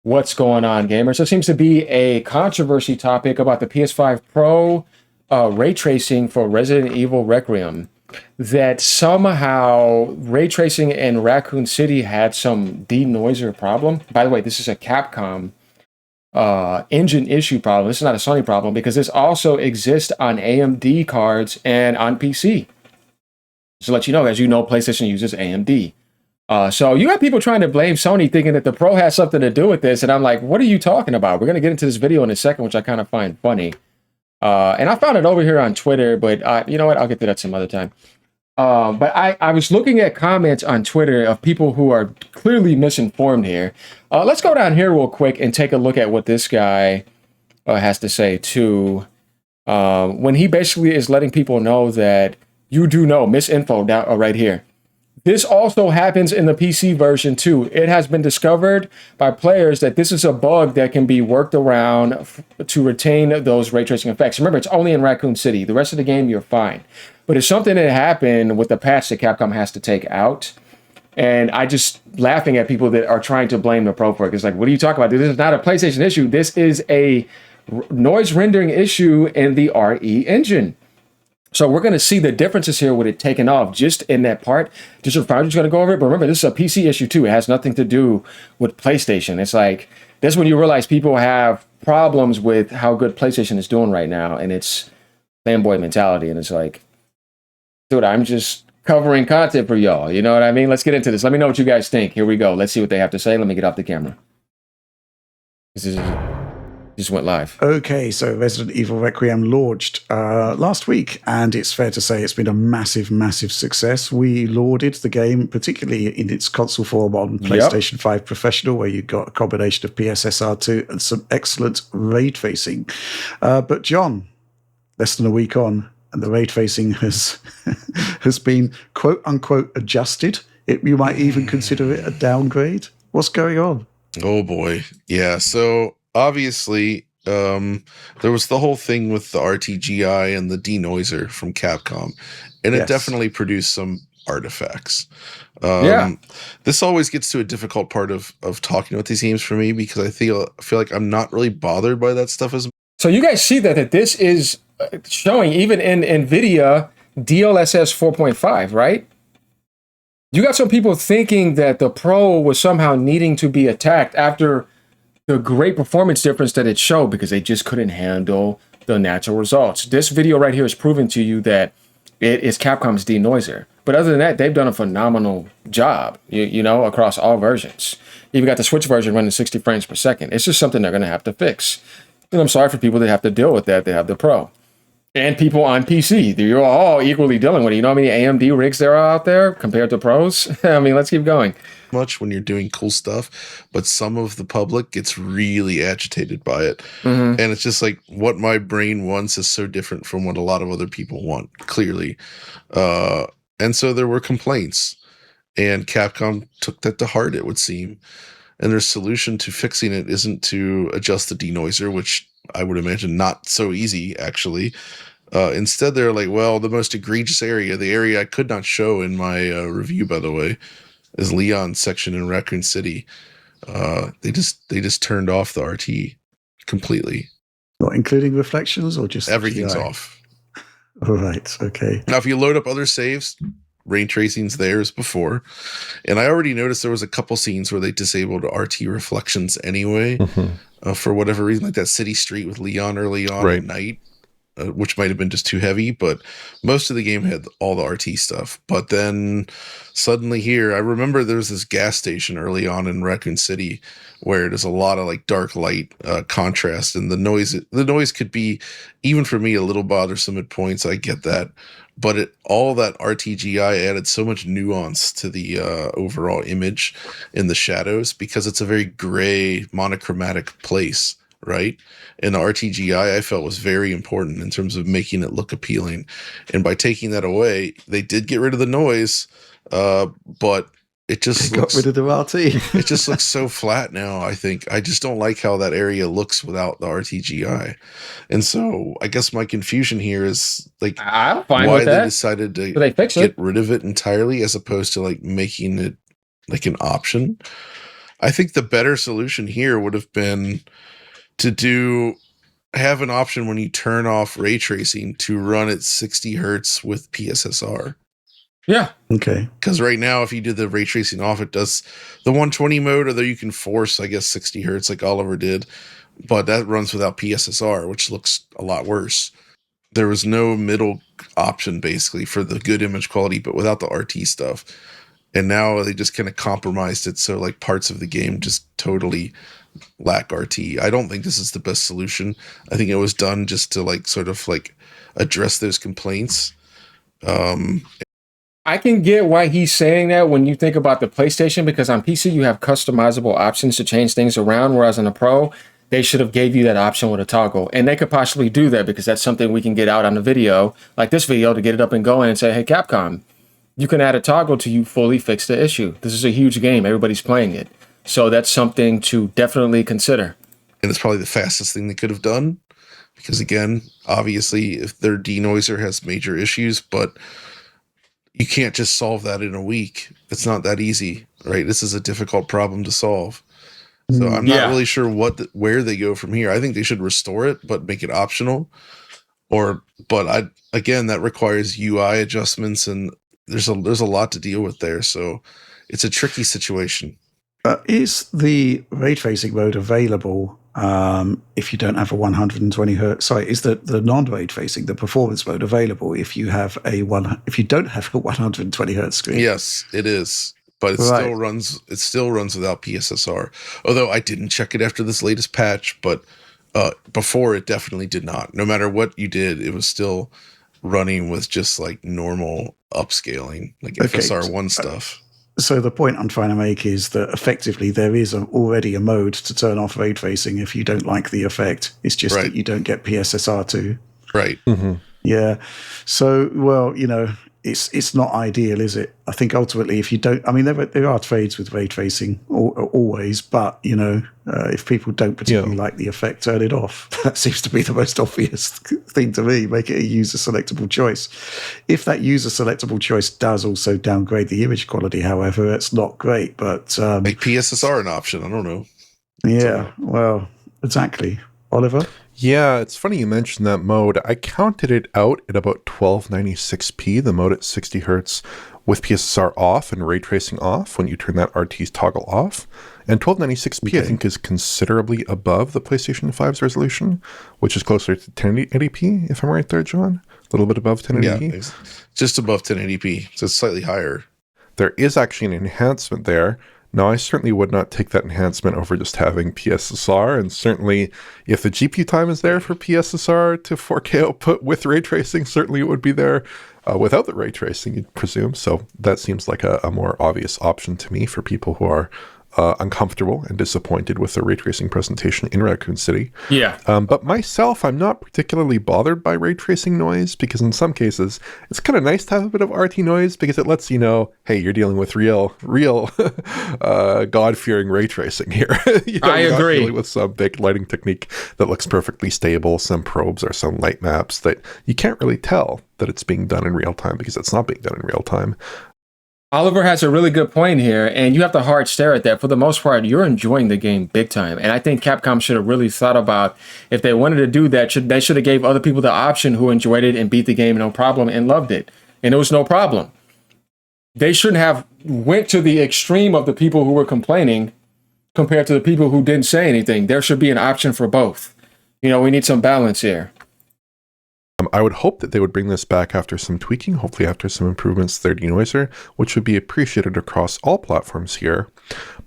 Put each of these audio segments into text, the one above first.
What's going on, gamers? There seems to be a controversy topic about the PS5 Pro ray tracing for Resident Evil Requiem. That somehow ray tracing in Raccoon City had some denoiser problem. By the way, this is a Capcom engine issue problem. This is not a Sony problem because this also exists on AMD cards and on PC. Just to let you know, as you know, PlayStation uses AMD. So you have people trying to blame Sony, thinking that the Pro has something to do with this, and I'm like, what are you talking about? We're going to get into this video in a second, which I kind of find funny. And I found it over here on Twitter, but you know what? I'll get to that some other time. But I was looking at comments on Twitter of people who are clearly misinformed here. Let's go down here real quick and take a look at what this guy has to say too. When he basically is letting people know that you do know misinfo down right here. This also happens in the PC version too. It has been discovered by players that this is a bug that can be worked around to retain those ray tracing effects. Remember, it's only in Raccoon City. The rest of the game, you're fine. But it's something that happened with the patch that Capcom has to take out. And I just laughing at people that are trying to blame the Pro for it. It's like, what are you talking about? This is not a PlayStation issue. This is a noise rendering issue in the RE engine. So we're going to see the differences here with it taken off just in that part. Just a just going to go over it. But remember, this is a PC issue too. It has nothing to do with PlayStation. It's like, that's when you realize people have problems with how good PlayStation is doing right now. And it's fanboy mentality. And it's like, dude, I'm just covering content for y'all. You know what I mean? Let's get into this. Let me know what you guys think. Here we go. Let's see what they have to say. Let me get off the camera. This is just went live. Okay, so Resident Evil Requiem launched last week, and it's fair to say it's been a massive, massive success. We lauded the game, particularly in its console form on PlayStation 5 Professional, where you got a combination of PSSR2 and some excellent ray tracing. But John, less than a week on, and the ray tracing has has been quote unquote adjusted. You might even consider it a downgrade. What's going on? Oh boy, yeah. So obviously, there was the whole thing with the RTGI and the denoiser from Capcom, and it definitely produced some artifacts. This always gets to a difficult part of talking about these games for me because I feel like I'm not really bothered by that stuff as much. So you guys see that this is showing even in NVIDIA DLSS 4.5, right? You got some people thinking that the Pro was somehow needing to be attacked after the great performance difference that it showed because they just couldn't handle the natural results. This video right here is proving to you that it is Capcom's denoiser. But other than that, they've done a phenomenal job, you know, across all versions. Even got the Switch version running 60 frames per second. It's just something they're going to have to fix. And I'm sorry for people that have to deal with that. They have the Pro. And people on PC. You're all equally dealing with it. You know how many AMD rigs there are out there compared to Pros? I mean, let's keep going. Much when you're doing cool stuff, but some of the public gets really agitated by it. And it's just like what my brain wants is so different from what a lot of other people want, clearly. And so there were complaints, and Capcom took that to heart, it would seem. And their solution to fixing it isn't to adjust the denoiser, which I would imagine not so easy, actually. Instead, they're like, well, the most egregious area, the area I could not show in my review, by the way, is Leon's section in Raccoon City. They just turned off the RT completely. Not including reflections or just everything's GI? Off. All right, okay. Now, if you load up other saves, ray tracing's there as before. And I already noticed there was a couple scenes where they disabled RT reflections anyway, for whatever reason, like that city street with Leon early on at night, which might have been just too heavy, but most of the game had all the RT stuff. But then suddenly here, I remember there was this gas station early on in Raccoon City where there's a lot of like dark light contrast, and the noise could be, even for me, a little bothersome at points. I get that. But all that RTGI added so much nuance to the overall image in the shadows because it's a very gray, monochromatic place, right? And the RTGI I felt was very important in terms of making it look appealing. And by taking that away, they did get rid of the noise, but it just got rid of the RT. It just looks so flat now, I think. I just don't like how that area looks without the RTGI. And so I guess my confusion here is like I'm fine why with that. they decided to get rid of it entirely as opposed to like making it like an option. I think the better solution here would have been to have an option when you turn off ray tracing to run at 60 hertz with PSSR. Yeah. Okay. Because right now, if you did the ray tracing off, it does the 120 mode, although you can force, I guess, 60 hertz like Oliver did, but that runs without PSSR, which looks a lot worse. There was no middle option basically for the good image quality, but without the RT stuff. And now they just kind of compromised it, so like parts of the game just totally lack RT. I don't think this is the best solution. I think it was done just to like sort of like address those complaints. I can get why he's saying that when you think about the PlayStation, because on PC you have customizable options to change things around, whereas on the Pro, they should have gave you that option with a toggle. And they could possibly do that because that's something we can get out on the video, like this video, to get it up and going and say, hey, Capcom, you can add a toggle to you fully fix the issue. This is a huge game. Everybody's playing it. So that's something to definitely consider. And it's probably the fastest thing they could have done. Because again, obviously, if their denoiser has major issues, but you can't just solve that in a week. It's not that easy, right? This is a difficult problem to solve. So I'm not really sure where they go from here. I think they should restore it, but make it optional. But again, that requires UI adjustments, and there's a lot to deal with there. So it's a tricky situation. Is the ray tracing mode available if you don't have a 120 hertz? Sorry, is the non-ray tracing, the performance mode, available if you have if you don't have a 120 hertz screen? Yes, it is, but it still runs. It still runs without PSSR. Although I didn't check it after this latest patch, but before it definitely did not. No matter what you did, it was still running with just like normal upscaling, like FSR1 stuff. So the point I'm trying to make is that effectively there is already a mode to turn off ray tracing if you don't like the effect. It's just that you don't get PSSR too. Right. Mm-hmm. Yeah. So, well, it's not ideal, is it? I think ultimately, if you don't, I mean, there are trades with ray tracing always, but if people don't particularly like the effect, turn it off. That seems to be the most obvious thing to me. Make it a user selectable choice. If that user selectable choice does also downgrade the image quality, however, it's not great. But make PSSR an option. I don't know. Yeah. Well, exactly. Oliver. Yeah, it's funny you mentioned that mode. I counted it out at about 1296p, the mode at 60 hertz with PSSR off and ray tracing off when you turn that RT's toggle off. And 1296p, I think, is considerably above the PlayStation 5's resolution, which is closer to 1080p, if I'm right there, John. A little bit above 1080p. Yeah, just above 1080p, so it's slightly higher. There is actually an enhancement there. Now, I certainly would not take that enhancement over just having PSSR, and certainly if the GPU time is there for PSSR to 4K output with ray tracing, certainly it would be there without the ray tracing, you'd presume. So that seems like a more obvious option to me for people who are uncomfortable and disappointed with the ray tracing presentation in Raccoon City. Yeah. But myself, I'm not particularly bothered by ray tracing noise because in some cases, it's kind of nice to have a bit of RT noise because it lets you know, hey, you're dealing with real God-fearing ray tracing here. I agree. Not dealing with some big lighting technique that looks perfectly stable, some probes or some light maps that you can't really tell that it's being done in real time because it's not being done in real time. Oliver has a really good point here, and you have to hard stare at that. For the most part, you're enjoying the game big time. And I think Capcom should have really thought about if they wanted to do that, they should have gave other people the option who enjoyed it and beat the game no problem and loved it. And it was no problem. They shouldn't have went to the extreme of the people who were complaining compared to the people who didn't say anything. There should be an option for both. We need some balance here. I would hope that they would bring this back after some tweaking, hopefully after some improvements to their denoiser, which would be appreciated across all platforms here.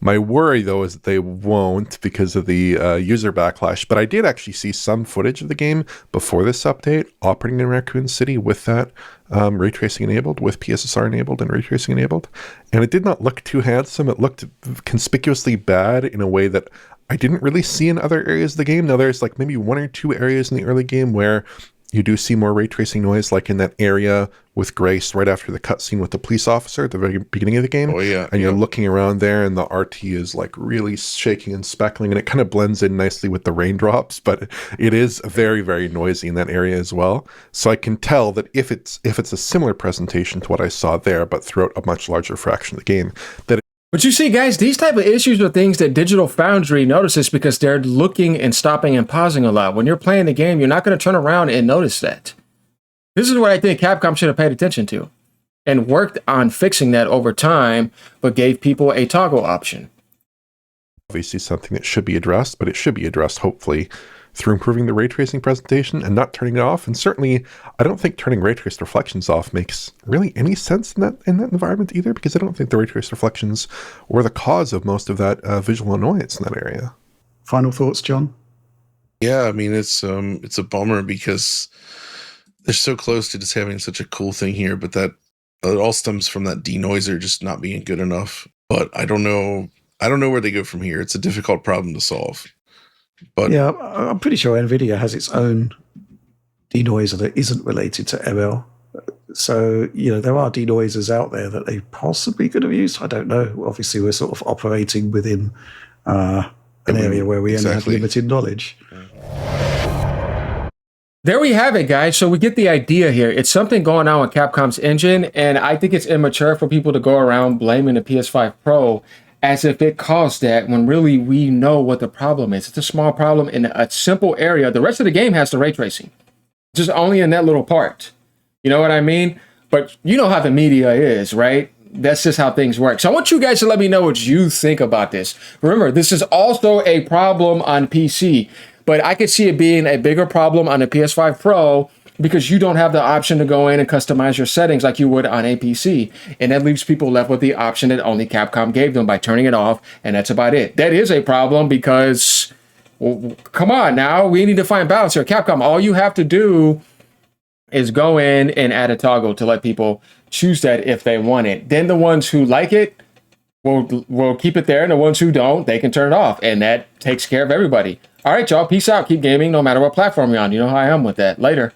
My worry, though, is that they won't because of the user backlash. But I did actually see some footage of the game before this update operating in Raccoon City with that ray tracing enabled, with PSSR enabled and ray tracing enabled. And it did not look too handsome. It looked conspicuously bad in a way that I didn't really see in other areas of the game. Now, there's like maybe one or two areas in the early game where you do see more ray tracing noise, like in that area with Grace right after the cutscene with the police officer at the very beginning of the game. Oh, yeah. And you're looking around there and the RT is like really shaking and speckling and it kind of blends in nicely with the raindrops, but it is very, very noisy in that area as well. So I can tell that if it's a similar presentation to what I saw there, but throughout a much larger fraction of the game, that But you see, guys, these type of issues are things that Digital Foundry notices because they're looking and stopping and pausing a lot. When you're playing the game, you're not going to turn around and notice that. This is what I think Capcom should have paid attention to and worked on fixing that over time, but gave people a toggle option. Obviously something that should be addressed, but it should be addressed, hopefully, through improving the ray tracing presentation and not turning it off. And certainly, I don't think turning ray traced reflections off makes really any sense in that environment either, because I don't think the ray traced reflections were the cause of most of that visual annoyance in that area. Final thoughts, John? Yeah, I mean, it's a bummer because they're so close to just having such a cool thing here, but that it all stems from that denoiser just not being good enough. But I don't know where they go from here. It's a difficult problem to solve. But yeah, I'm pretty sure NVIDIA has its own denoiser that isn't related to ML. So, there are denoisers out there that they possibly could have used. I don't know. Obviously, we're sort of operating within an area where we only have limited knowledge. There we have it, guys. So we get the idea here. It's something going on with Capcom's engine, and I think it's immature for people to go around blaming the PS5 Pro as if it caused that when really we know what the problem is. It's a small problem in a simple area. The rest of the game has the ray tracing, just only in that little part. You know what I mean? But you know how the media is, right? That's just how things work. So I want you guys to let me know what you think about this. Remember, this is also a problem on PC, but I could see it being a bigger problem on the PS5 Pro because you don't have the option to go in and customize your settings like you would on a PC. And that leaves people left with the option that only Capcom gave them by turning it off. And that's about it. That is a problem because, well, come on now, we need to find balance here. Capcom, all you have to do is go in and add a toggle to let people choose that if they want it. Then the ones who like it will keep it there. And the ones who don't, they can turn it off. And that takes care of everybody. All right, y'all. Peace out. Keep gaming no matter what platform you're on. You know how I am with that. Later.